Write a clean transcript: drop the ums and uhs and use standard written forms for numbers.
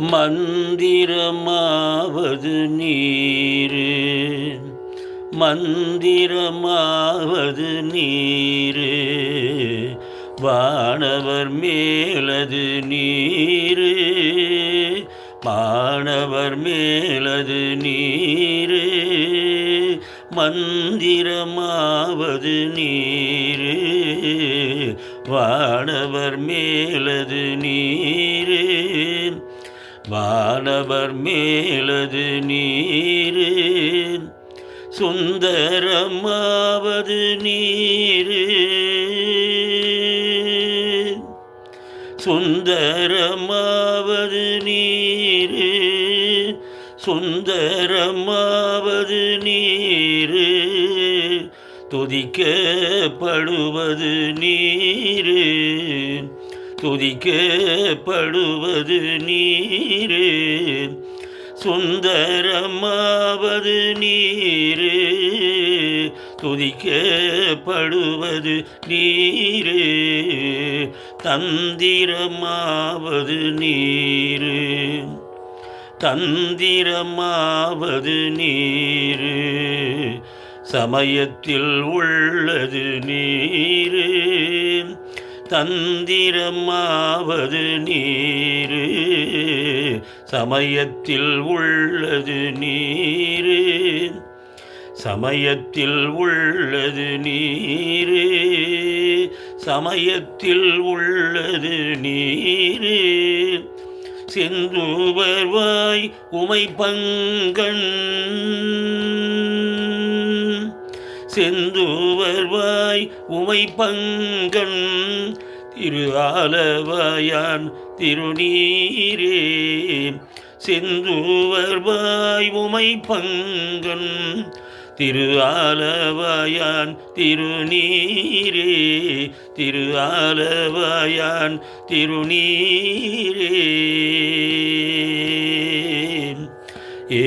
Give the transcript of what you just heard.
மந்திரமாவது நீரு, மந்திரமாவது நீரு, வானவர் மேலது நீரு, மாணவர் மேலது நீரு, மந்திரமாவது நீரு, வானவர் மேலது நீரு, வானவர் மேலது நீரு, சுந்தரமாவது நீரு, சுந்தரமாவது நீரு, சுந்தரமாவது நீரு, துதிக்கப்படுவது நீரு, துதிக்கப்படுவது நீரு, சுந்தரமாவது நீரு, துதிக்கப்படுவது நீரு, தந்திரமாவது நீரு, தந்திரமாவது நீரு, சமயத்தில் உள்ளது நீரு, தந்திரமாவது நீரு, சமயத்தில் உள்ளது நீரு, சமயத்தில் உள்ளது நீரு, சமயத்தில் உள்ளது நீரு, செந்தூவர்வாய் உமை பங்கன், செந்தூவர்வாய் உமை பங்கன், திரு ஆலவாயான் திருநீரே, செந்தூவர்வாய் உமை பங்கன், திரு ஆலவாயான் திருநீரே, திரு ஆலவாயான் திருநீரே. ஏ